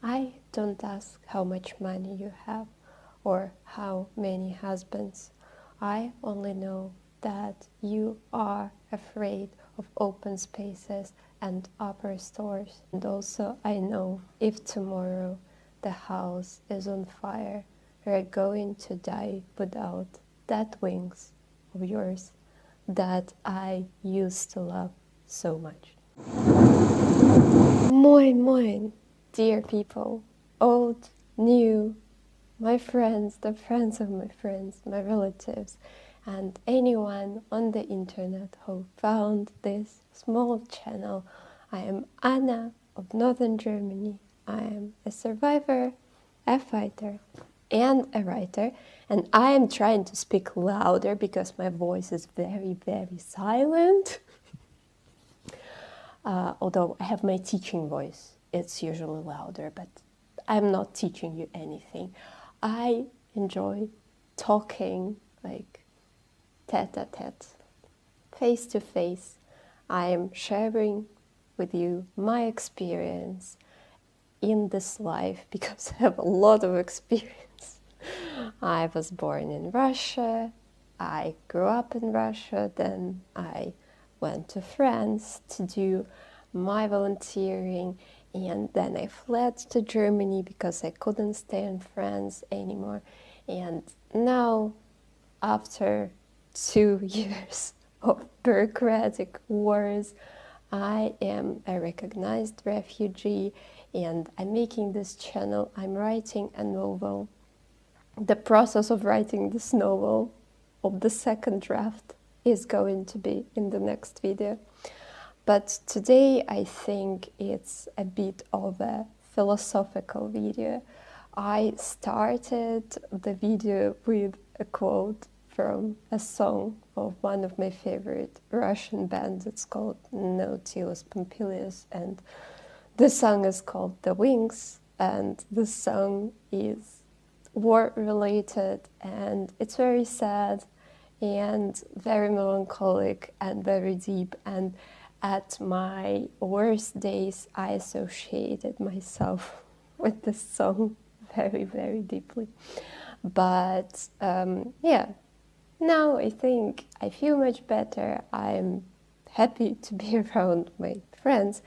I don't ask how much money you have or how many husbands. I only know that you are afraid of open spaces and upper stores. And also I know if tomorrow the house is on fire, you're going to die without that wings of yours that I used to love so much. Moin moin, dear people, old, new, my friends, the friends of my friends, my relatives, and anyone on the internet who found this small channel. I am Anna of Northern Germany. I am a survivor, a fighter, and a writer, and I am trying to speak louder because my voice is very, very silent. Although I have my teaching voice, it's usually louder, but I'm not teaching you anything. I enjoy talking like tete-a-tete, face-to-face. I am sharing with you my experience in this life because I have a lot of experience. I was born in Russia, I grew up in Russia, then I went to France to do my volunteering, and then I fled to Germany because I couldn't stay in France anymore. And now, after 2 years of bureaucratic wars, I am a recognized refugee, and I'm making this channel. I'm writing a novel. The process of writing this novel, of the second draft, is going to be in the next video. But today I think it's a bit of a philosophical video. I started the video with a quote from a song of one of my favorite Russian bands. It's called Nautilus Pompilius, and the song is called The Wings, and the song is war related, and it's very sad and very melancholic and very deep. And at my worst days, I associated myself with this song very, very deeply. But yeah, now I think I feel much better. I'm happy to be around my friends.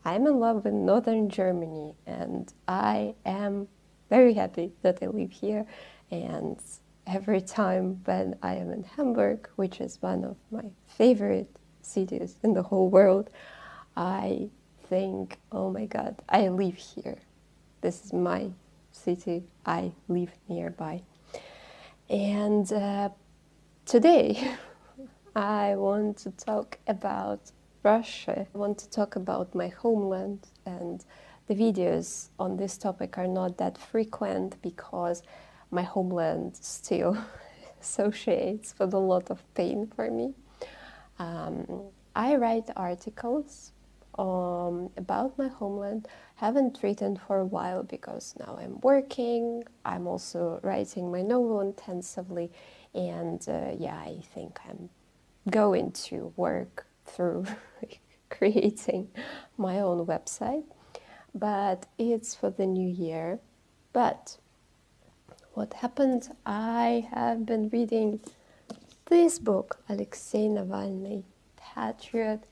I'm in love with Northern Germany, and I am very happy that I live here. And every time when I am in Hamburg, which is one of my favorite cities in the whole world, I think, oh my God, I live here. This is my city. I live nearby. And today I want to talk about Russia. I want to talk about my homeland, and the videos on this topic are not that frequent because my homeland still associates with a lot of pain for me. I write articles about my homeland. Haven't written for a while because now I'm working. I'm also writing my novel intensively, and yeah, I think I'm going to work through creating my own website, but it's for the new year. But what happened, I have been reading this book, Alexey Navalny, Patriot,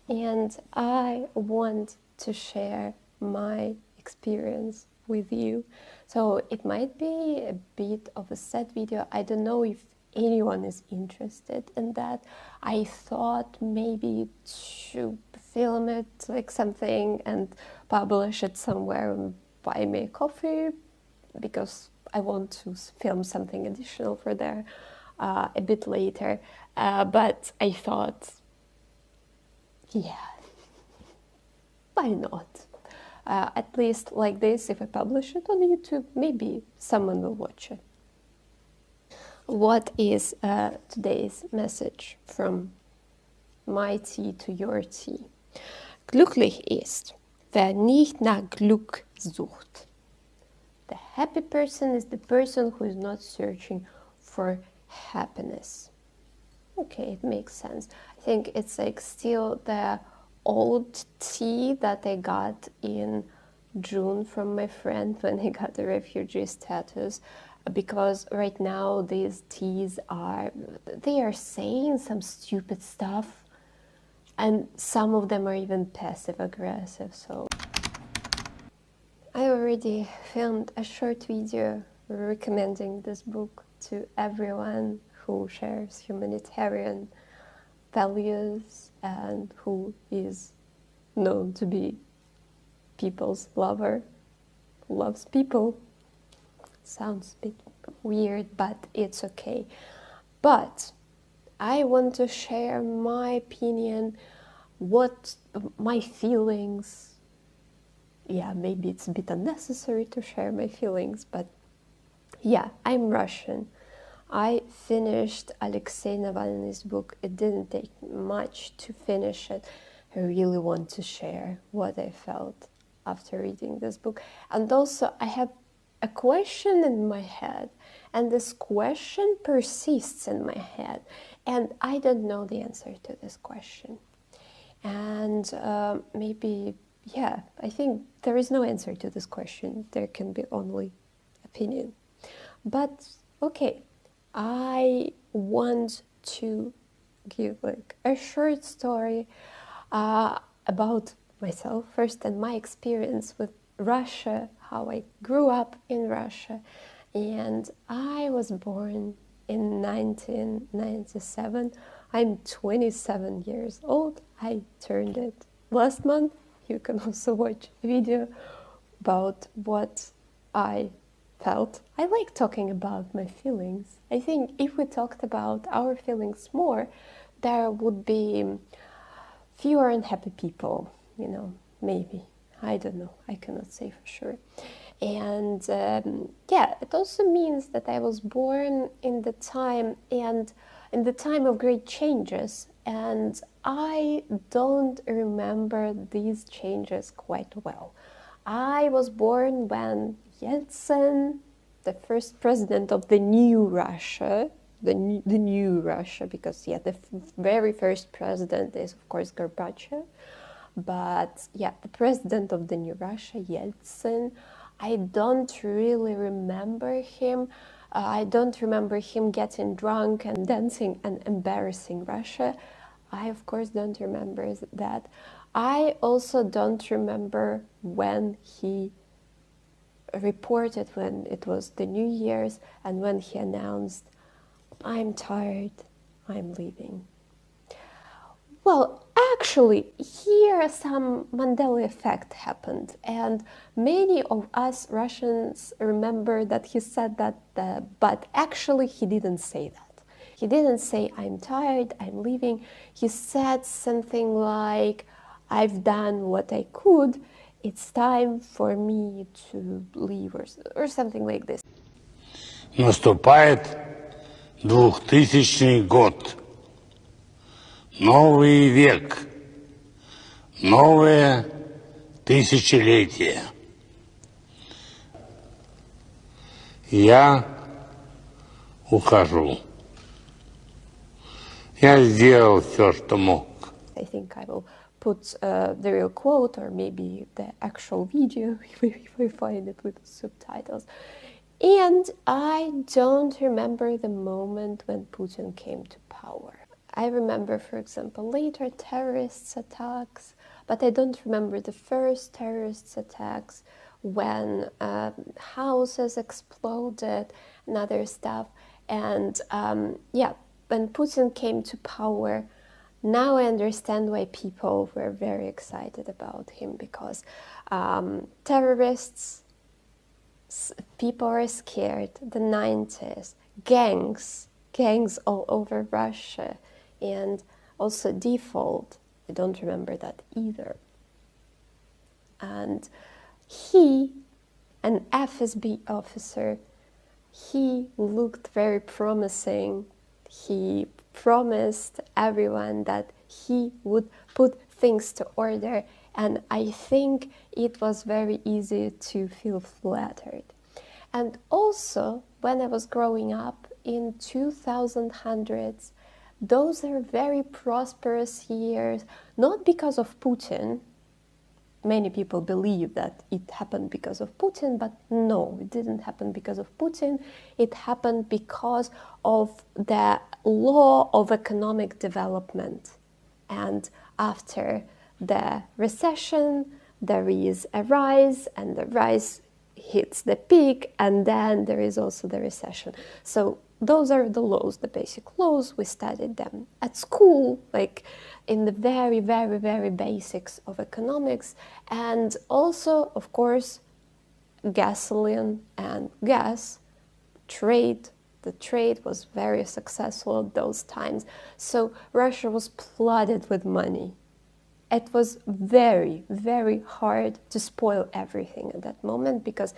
and I want to share my experience with you. So it might be a bit of a sad video. I don't know if anyone is interested in that. I thought maybe to film it like something and publish it somewhere and buy me a coffee, because I want to film something additional for there a bit later. But I thought, yeah, why not? At least like this, if I publish it on YouTube, maybe someone will watch it. What is today's message from my tea to your tea? Glücklich ist, wer nicht nach Glück sucht. The happy person is the person who is not searching for happiness. Okay, it makes sense. I think it's like still the old tea that I got in June from my friend when he got the refugee status, because right now these T's they are saying some stupid stuff, and some of them are even passive aggressive. So I already filmed a short video recommending this book to everyone who shares humanitarian values and who is known to be people's lover, who loves people. Sounds a bit weird, but it's okay. But I want to share my opinion, what my feelings. Yeah, maybe it's a bit unnecessary to share my feelings, but yeah, I'm Russian. I finished Alexey Navalny's book. It didn't take much to finish it. I really want to share what I felt after reading this book. And also, I have a question in my head, and this question persists in my head, and I don't know the answer to this question. And maybe, yeah, I think there is no answer to this question. There can be only opinion. But okay, I want to give like a short story about myself first and my experience with Russia, how I grew up in Russia. And I was born in 1997. I'm 27 years old. I turned it last month. You can also watch a video about what I felt. I like talking about my feelings. I think if we talked about our feelings more, there would be fewer unhappy people, you know, maybe. I don't know. I cannot say for sure. And yeah, it also means that I was born in the time of great changes, and I don't remember these changes quite well. I was born when Yeltsin, the first president of the new Russia, the new Russia, because yeah, the very first president is of course Gorbachev, but yeah, the president of the new Russia, Yeltsin, I don't really remember him. I don't remember him getting drunk and dancing and embarrassing Russia. I of course don't remember that. I also don't remember when he reported, when it was the New Year's, and when he announced, "I'm tired, I'm leaving." Well, actually, here some Mandela effect happened, and many of us Russians remember that he said that, but actually he didn't say that. He didn't say, "I'm tired, I'm leaving." He said something like, "I've done what I could, it's time for me to leave," or something like this. Наступает 2000 год. Новый век. Новое тысячелетие. Я ухожу. Я сделал все, что мог. I think I will put the real quote, or maybe the actual video if I find it with subtitles. And I don't remember the moment when Putin came to power. I remember, for example, later terrorist attacks, but I don't remember the first terrorist attacks when houses exploded and other stuff. And yeah, when Putin came to power, now I understand why people were very excited about him, because terrorists, people are scared, the 90s, gangs all over Russia, and also default, I don't remember that either. And he, an FSB officer, he looked very promising. He promised everyone that he would put things to order, and I think it was very easy to feel flattered. And also, when I was growing up in 2000s, those are very prosperous years, not because of Putin, many people believe that it happened because of Putin, but no, it didn't happen because of Putin. It happened because of the law of economic development. And after the recession, there is a rise, and the rise hits the peak, and then there is also the recession. So those are the laws, the basic laws. We studied them at school, like in the very, very, very basics of economics. And also, of course, gasoline and gas trade. The trade was very successful at those times. So Russia was flooded with money. It was very, very hard to spoil everything at that moment, because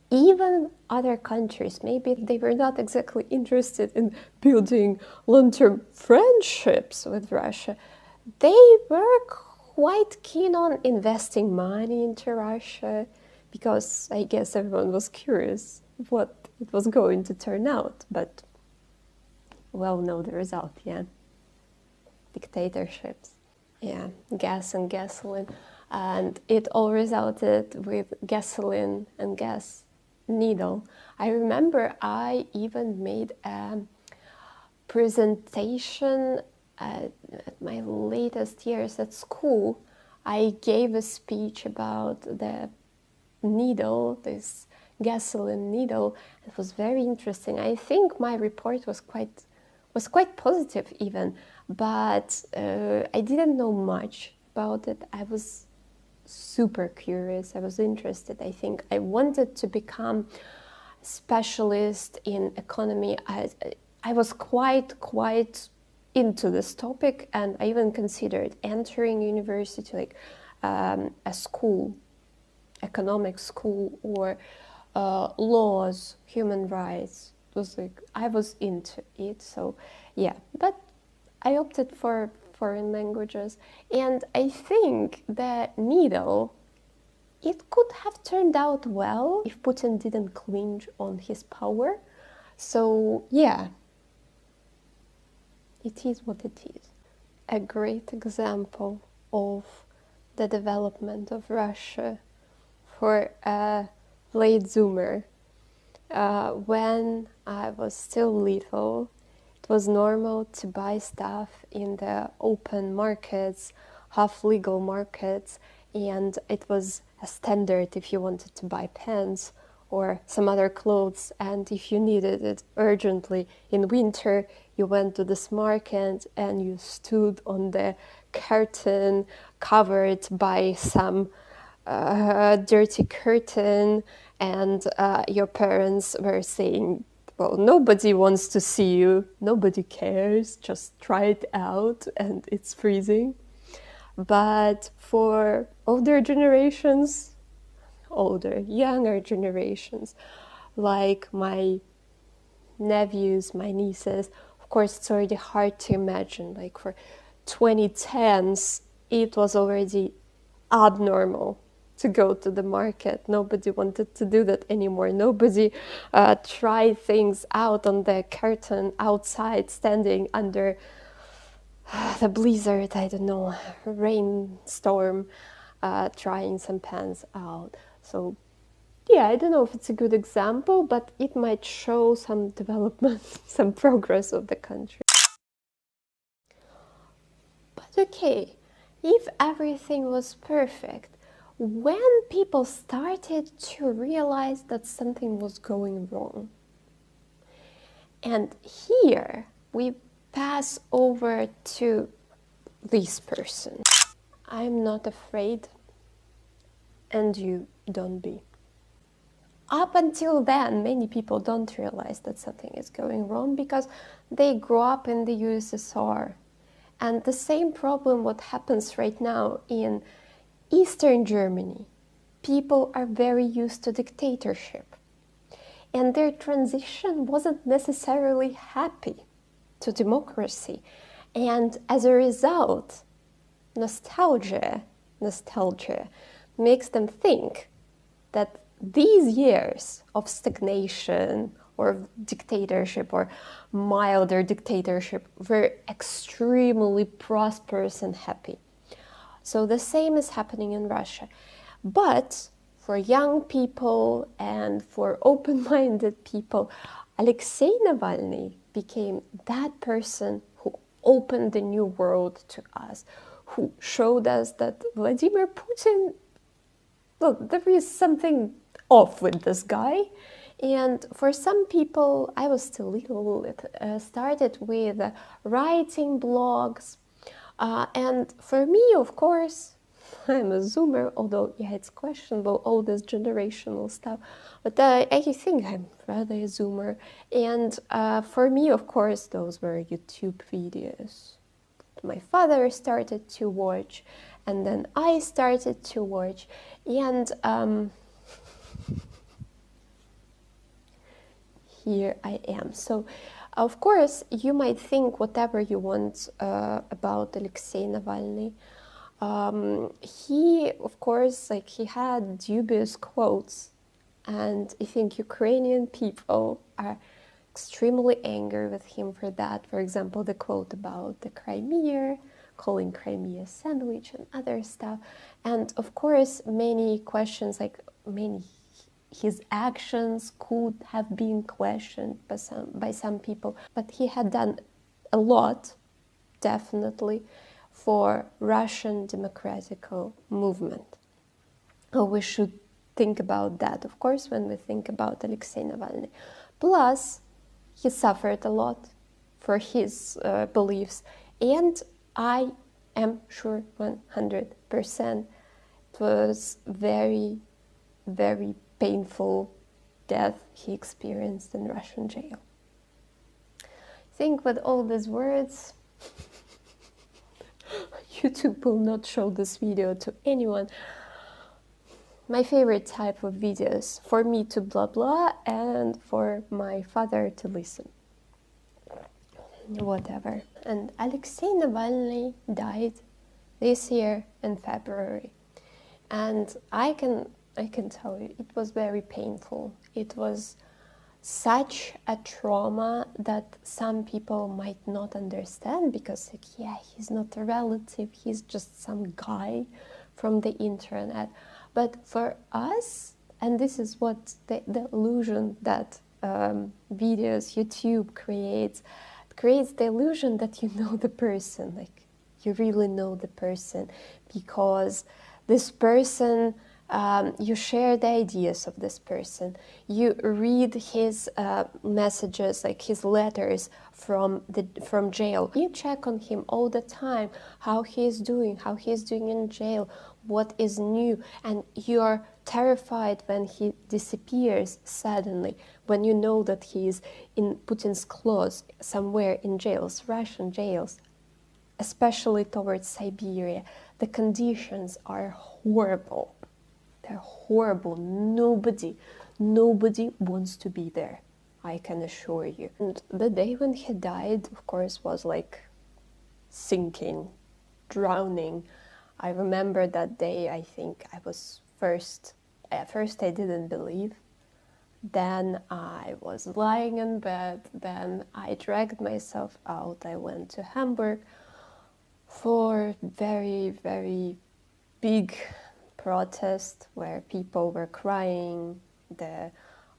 even other countries, maybe they were not exactly interested in building long-term friendships with Russia, they were quite keen on investing money into Russia, because I guess everyone was curious what it was going to turn out. But well, know the result, yeah. Dictatorships. Yeah, gas and gasoline. And it all resulted with gasoline and gas needle. I remember I even made a presentation at my latest years at school. I gave a speech about the needle, this gasoline needle. It was very interesting. I think my report was quite positive even, but I didn't know much about it. I was super curious. I was interested. I think I wanted to become a specialist in economy. I was quite into this topic, and I even considered entering university, like a school, economic school, or laws, human rights. It was like I was into it. So yeah, but I opted for foreign languages, and I think the needle, it could have turned out well if Putin didn't clinch on his power. So yeah, it is what it is. A great example of the development of Russia for a late Zoomer. When I was still little, it was normal to buy stuff in the open markets, half-legal markets, and it was a standard if you wanted to buy pants or some other clothes, and if you needed it urgently in winter, you went to this market and you stood on the curtain covered by some dirty curtain, and your parents were saying, well, nobody wants to see you, nobody cares, just try it out, and it's freezing. But for younger generations, like my nephews, my nieces, of course, it's already hard to imagine. Like for 2010s, it was already abnormal to go to the market. Nobody wanted to do that anymore. Nobody tried things out on the curtain outside, standing under the blizzard, I don't know, rainstorm, trying some pants out. So yeah, I don't know if it's a good example, but it might show some development, some progress of the country. But okay, if everything was perfect, when people started to realize that something was going wrong. And here we pass over to this person. I'm not afraid, and you don't be. Up until then, many people don't realize that something is going wrong because they grew up in the USSR. And the same problem what happens right now in Eastern Germany. People are very used to dictatorship, and their transition wasn't necessarily happy to democracy. And as a result, nostalgia makes them think that these years of stagnation or dictatorship or milder dictatorship were extremely prosperous and happy. So the same is happening in Russia. But for young people and for open-minded people, Alexey Navalny became that person who opened the new world to us, who showed us that Vladimir Putin, well, there is something off with this guy. And for some people, I was still little, it started with writing blogs. And for me, of course, I'm a Zoomer, although, yeah, it's questionable, all this generational stuff. But I think I'm rather a Zoomer. And for me, of course, those were YouTube videos. My father started to watch, and then I started to watch. And here I am. So, of course, you might think whatever you want about Alexey Navalny. He, of course, like, he had dubious quotes, and I think Ukrainian people are extremely angry with him for that. For example, the quote about the Crimea, calling Crimea a sandwich and other stuff. And of course, many questions, like his actions could have been questioned by some people, but he had done a lot, definitely, for Russian democratic movement. We should think about that, of course, when we think about Alexey Navalny. Plus, he suffered a lot for his beliefs, and I am sure 100% it was very, very painful death he experienced in Russian jail. I think with all these words, YouTube will not show this video to anyone. My favorite type of videos, for me to blah blah and for my father to listen. Whatever. And Alexey Navalny died this year in February. And I can tell you, it was very painful. It was such a trauma that some people might not understand, because, like, yeah, he's not a relative, he's just some guy from the internet. But for us, and this is what the illusion that videos, YouTube creates the illusion that you know the person, like you really know the person, because this person, you share the ideas of this person, you read his messages, like his letters from jail, you check on him all the time, how he is doing in jail, what is new, and you are terrified when he disappears suddenly, when you know that he is in Putin's claws somewhere in jails, Russian jails, especially towards Siberia. The conditions are horrible. They're horrible. Nobody wants to be there, I can assure you. And the day when he died, of course, was like sinking, drowning. I remember that day, I think I was at first I didn't believe. Then I was lying in bed, then I dragged myself out. I went to Hamburg for very, very big protest where people were crying. The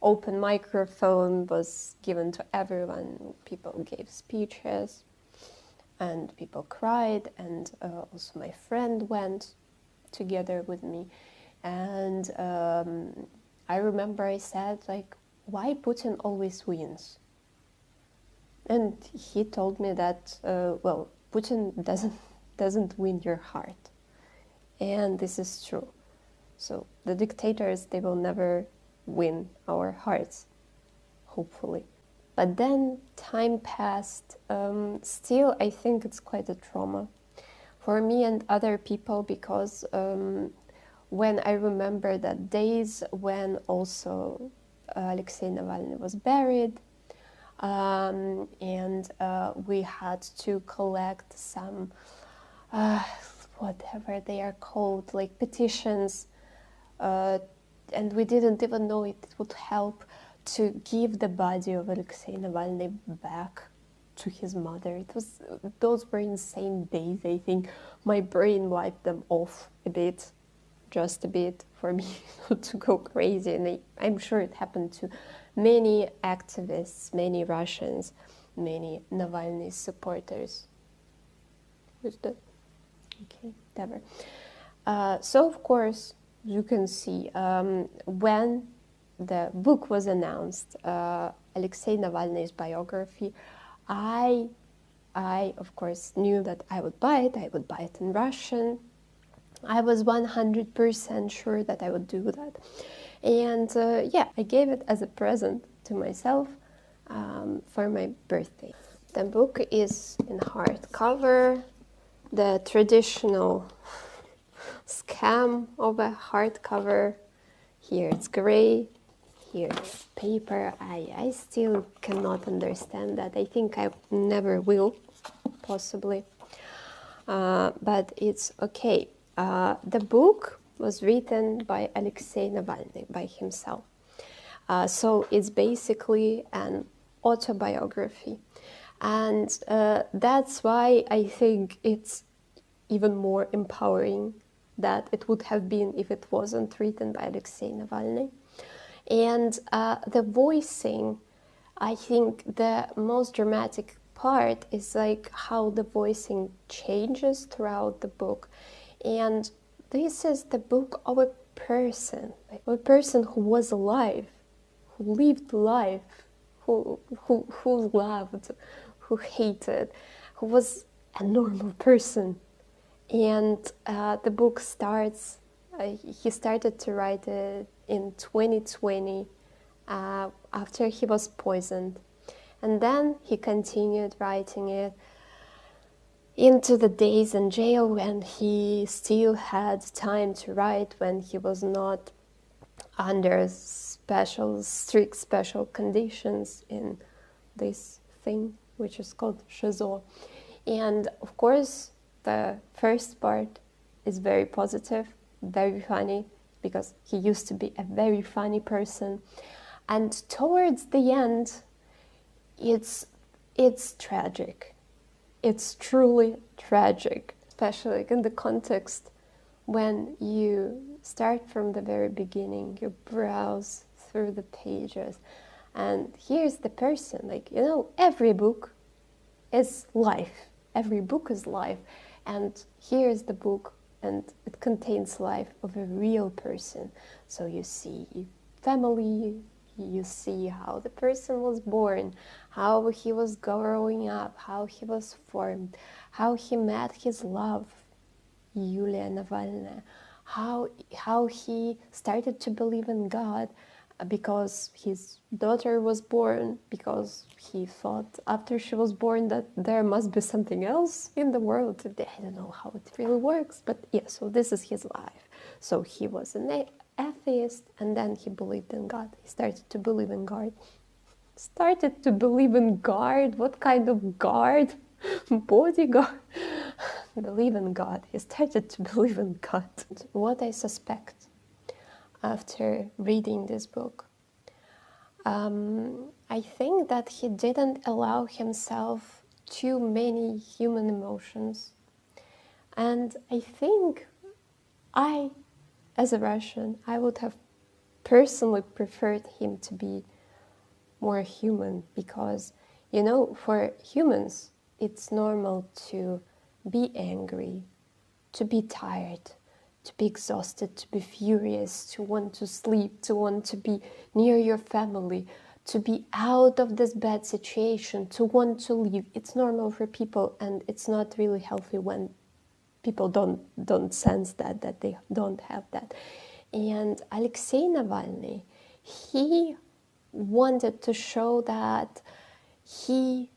open microphone was given to everyone. People gave speeches and people cried, and also my friend went together with me. And I remember I said, like, why Putin always wins? And he told me that, well, Putin doesn't win your heart. And this is true. So the dictators, they will never win our hearts, hopefully. But then time passed. Still, I think it's quite a trauma for me and other people, because when I remember that days when also Alexey Navalny was buried, and we had to collect some, whatever they are called, like petitions, and we didn't even know it would help to give the body of Alexey Navalny back to his mother. Those were insane days. I think my brain wiped them off a bit, just a bit, for me not to go crazy. And I'm sure it happened to many activists, many Russians, many Navalny supporters. Who's that? Okay, whatever. So of course, you can see when the book was announced, Alexey Navalny's biography, I of course knew that I would buy it. I would buy it in Russian. I was 100% sure that I would do that. And yeah, I gave it as a present to myself for my birthday. The book is in hardcover, the traditional scam of a hardcover. Here it's gray, here it's paper. I still cannot understand that. I think I never will, possibly. But it's okay. The book was written by Alexey Navalny, by himself. So it's basically an autobiography. And that's why I think it's even more empowering that it would have been if it wasn't written by Alexey Navalny. And the voicing, I think the most dramatic part is like how the voicing changes throughout the book. And this is the book of a person, like a person who was alive, who lived life, who loved, who hated, who was a normal person. And the book starts, he started to write it in 2020 after he was poisoned. And then he continued writing it into the days in jail when he still had time to write, when he was not under strict special conditions in this thing, which is called Shizo. And of course, the first part is very positive, very funny, because he used to be a very funny person. And towards the end, it's tragic. It's truly tragic, especially in the context when you start from the very beginning, you browse through the pages, and here's the person. Like, you know, every book is life. Every book is life. And here's the book, and it contains life of a real person. So you see family, you see how the person was born, how he was growing up, how he was formed, how he met his love, Yulia Navalny, how he started to believe in God because his daughter was born, because he thought after she was born that there must be something else in the world. I don't know how it really works, but yeah, so this is his life. So he was an atheist, and then he believed in God. He started to believe in God. Started to believe in God? What kind of guard? Bodyguard? Believe in God. He started to believe in God. What I suspect after reading this book, I think that he didn't allow himself too many human emotions. And I think as a Russian, I would have personally preferred him to be more human, because, you know, for humans, it's normal to be angry, to be tired, to be exhausted, to be furious, to want to sleep, to want to be near your family, to be out of this bad situation, to want to leave. It's normal for people, and it's not really healthy when people don't sense that they don't have that. And Alexey Navalny, he wanted to show that he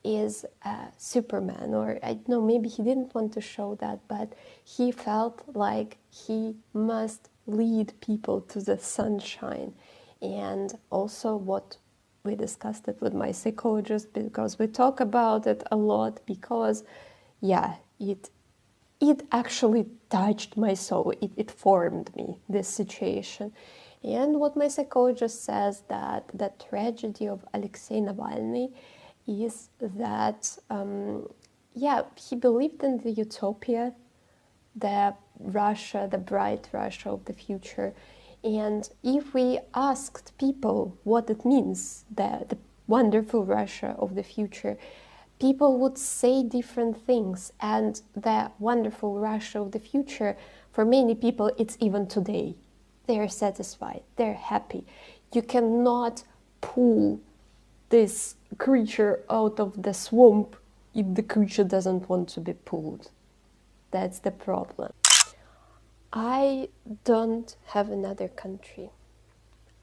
is a Superman, or I don't know, maybe he didn't want to show that, but he felt like he must lead people to the sunshine. And also what we discussed it with my psychologist, because we talk about it a lot, because yeah, it actually touched my soul. It formed me, this situation. And what my psychologist says, that the tragedy of Alexey Navalny is that, he believed in the utopia, the Russia, the bright Russia of the future. And if we asked people what it means, the wonderful Russia of the future, people would say different things. And the wonderful Russia of the future, for many people, it's even today. They're satisfied, they're happy. You cannot pull this creature out of the swamp if the creature doesn't want to be pulled. That's the problem. I don't have another country.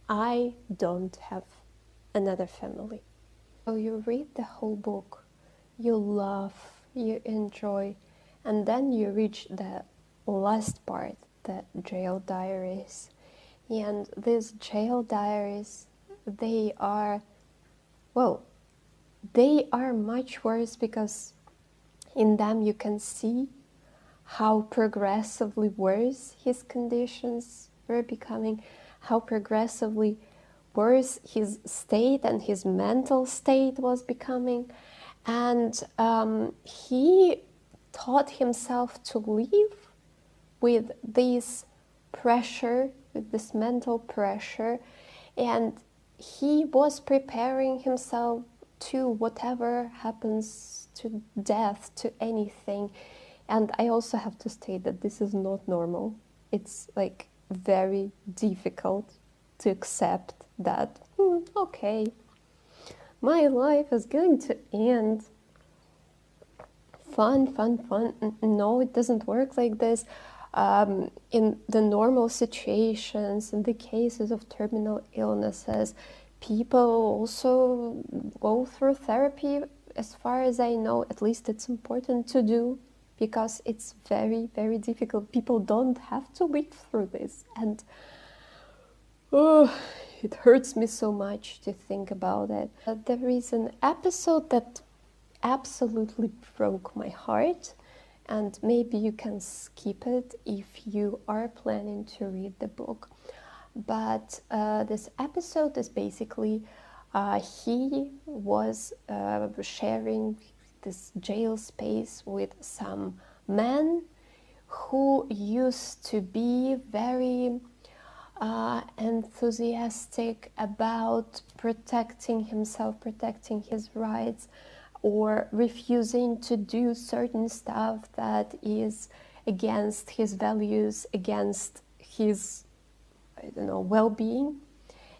I don't have another family. So you read the whole book, you laugh, you enjoy, and then you reach the last part, the jail diaries. And these jail diaries, they are much worse because in them you can see how progressively worse his conditions were becoming, how progressively worse his state and his mental state was becoming. And he taught himself to live with this pressure, with this mental pressure, and he was preparing himself to whatever happens, to death, to anything. And I also have to state that this is not normal. It's like very difficult to accept that, okay, my life is going to end. Fun. No, it doesn't work like this. In the normal situations, in the cases of terminal illnesses, people also go through therapy. As far as I know, at least it's important to do, because it's very, very difficult. People don't have to live through this. And it hurts me so much to think about it. There is an episode that absolutely broke my heart, and maybe you can skip it if you are planning to read the book. But this episode is basically he was sharing this jail space with some men who used to be very enthusiastic about protecting himself, protecting his rights, or refusing to do certain stuff that is against his values, against his, well-being.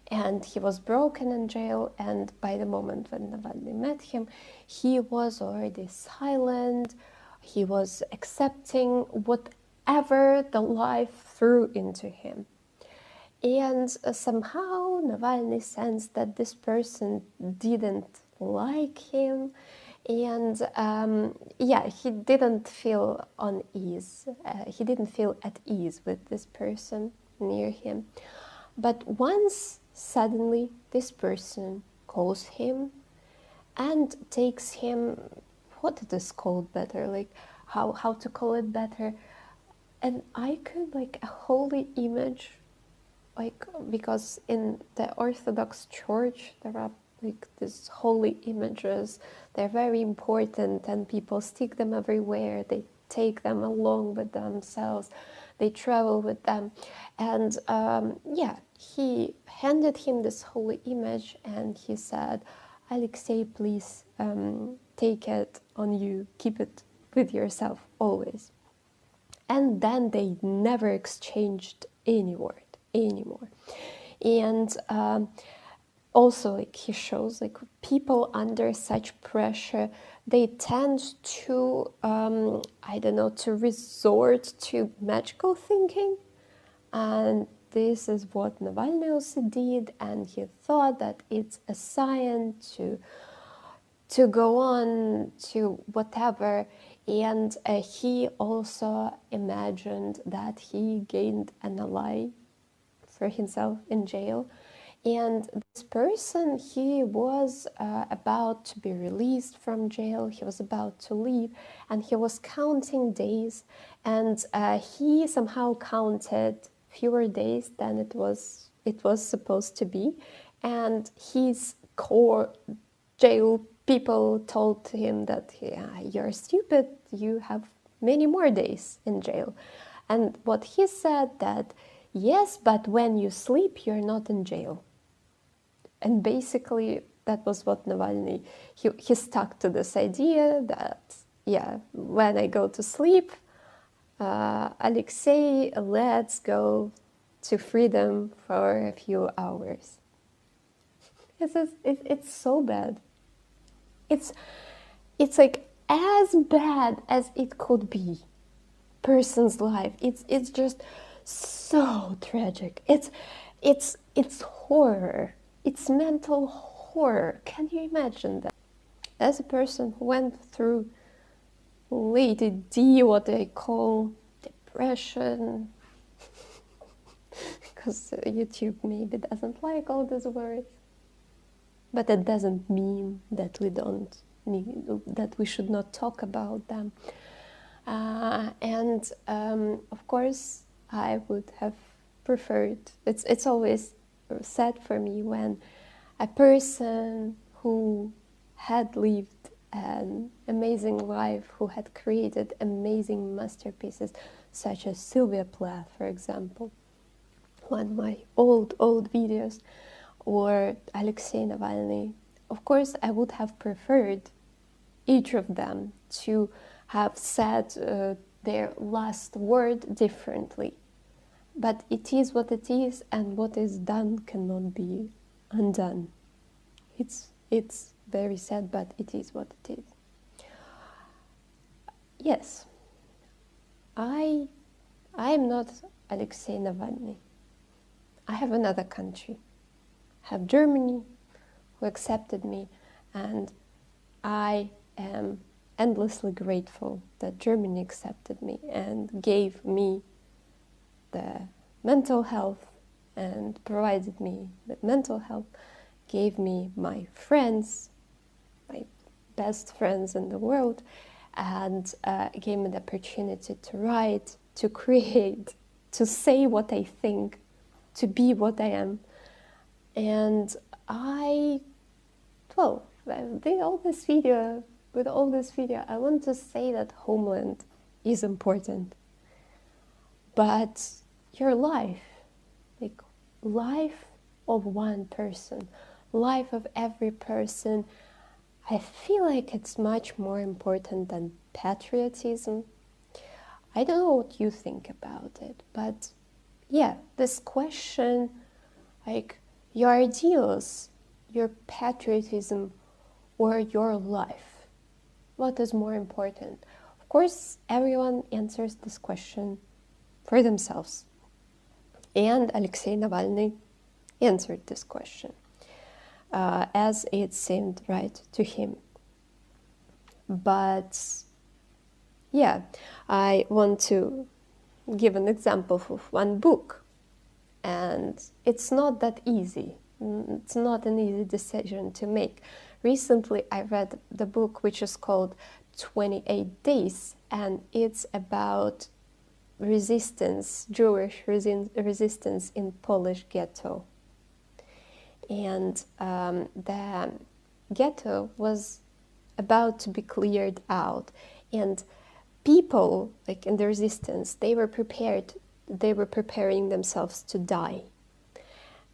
And he was broken in jail, and by the moment when Navalny met him, he was already silent. He was accepting whatever the life threw into him. And somehow Navalny sensed that this person didn't like him, and he didn't feel on ease. He didn't feel at ease with this person near him. But once suddenly this person calls him and takes him, what it is called better, like how to call it better, an icon, like a holy image, like, because in the Orthodox Church there are like these holy images. They're very important, and people stick them everywhere. They take them along with themselves. They travel with them. And he handed him this holy image, and he said, Alexey, please take it on you. Keep it with yourself always. And then they never exchanged any word anymore. And also, like, he shows, like, people under such pressure, they tend to to resort to magical thinking. And this is what Navalny also did, and he thought that it's a sign to go on to whatever. And he also imagined that he gained an ally for himself in jail. And this person, he was about to be released from jail. He was about to leave, and he was counting days. And he somehow counted fewer days than it was supposed to be. And his core jail people told him that, yeah, you're stupid, you have many more days in jail. And what he said that, yes, but when you sleep, you're not in jail. And basically, that was what Navalny, he stuck to this idea that, yeah, when I go to sleep, Alexey, let's go to freedom for a few hours. It's so bad. It's like as bad as it could be. Person's life. It's just so tragic. It's horror. It's mental horror. Can you imagine that? As a person who went through Lady D, what they call depression, because YouTube maybe doesn't like all these words, but it doesn't mean that that we should not talk about them. And of course, I would have preferred. It's always sad for me when a person who had lived an amazing life, who had created amazing masterpieces, such as Sylvia Plath, for example, one of my old videos, or Alexey Navalny. Of course, I would have preferred each of them to have said their last word differently. But it is what it is, and what is done cannot be undone. It's very sad, but it is what it is. Yes, I am not Alexey Navalny. I have another country. I have Germany, who accepted me, and I am endlessly grateful that Germany accepted me and gave me the mental health and provided me with mental health, gave me my friends, my best friends in the world, and gave me the opportunity to write, to create, to say what I think, to be what I am. And with all this video, I want to say that homeland is important. But your life, like life of one person, life of every person, I feel like it's much more important than patriotism. I don't know what you think about it, but yeah, this question, like your ideals, your patriotism, or your life, what is more important? Of course, everyone answers this question for themselves. And Alexey Navalny answered this question as it seemed right to him. But yeah, I want to give an example of one book. And it's not that easy. It's not an easy decision to make. Recently, I read the book which is called 28 Days, and it's about resistance, Jewish resistance in Polish ghetto. And the ghetto was about to be cleared out, and people, like in the resistance, they were preparing themselves to die.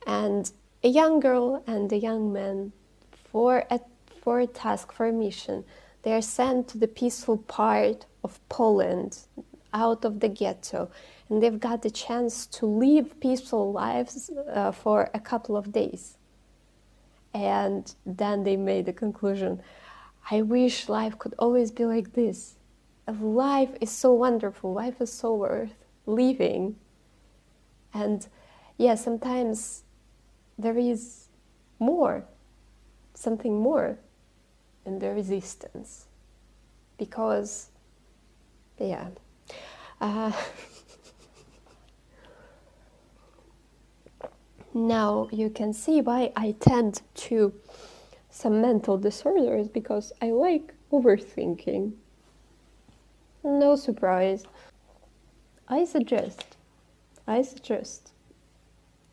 And a young girl and a young man, for a task, for a mission, they are sent to the peaceful part of Poland, out of the ghetto, and they've got the chance to live peaceful lives for a couple of days. And then they made the conclusion, I wish life could always be like this. Life is so wonderful, life is so worth living. And yeah, sometimes there is more, something more in the resistance. Because, yeah. Now you can see why I tend to some mental disorders, because I like overthinking. No surprise. I suggest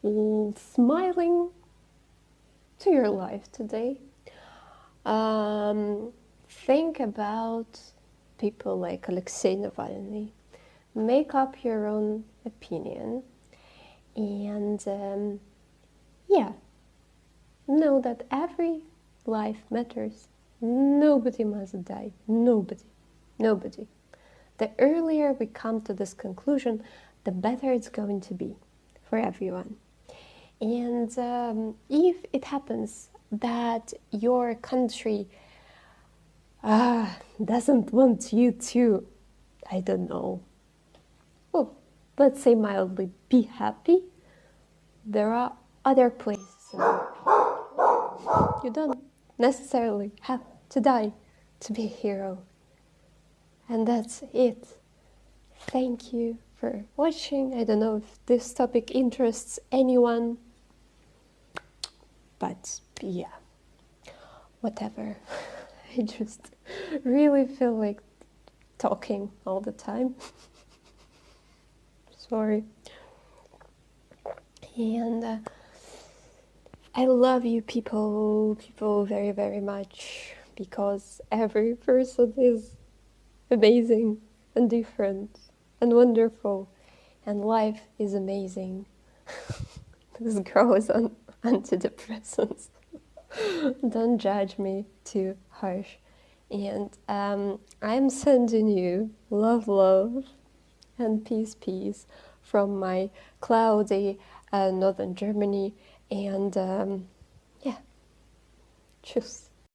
smiling to your life today, Think about people like Alexey Navalny. Make up your own opinion, and yeah, know that every life matters. Nobody must die. Nobody. Nobody. The earlier we come to this conclusion, the better it's going to be for everyone. And if it happens that your country doesn't want you to, I don't know, well, let's say mildly, be happy, there are other places. You don't necessarily have to die to be a hero. And that's it. Thank you for watching. I don't know if this topic interests anyone, but yeah, whatever. I just really feel like talking all the time. Sorry. And I love you people very, very much, because every person is amazing and different and wonderful, and life is amazing. This girl is on antidepressants. Don't judge me too harsh. And I'm sending you love, and peace from my cloudy northern Germany. And yeah, tschüss.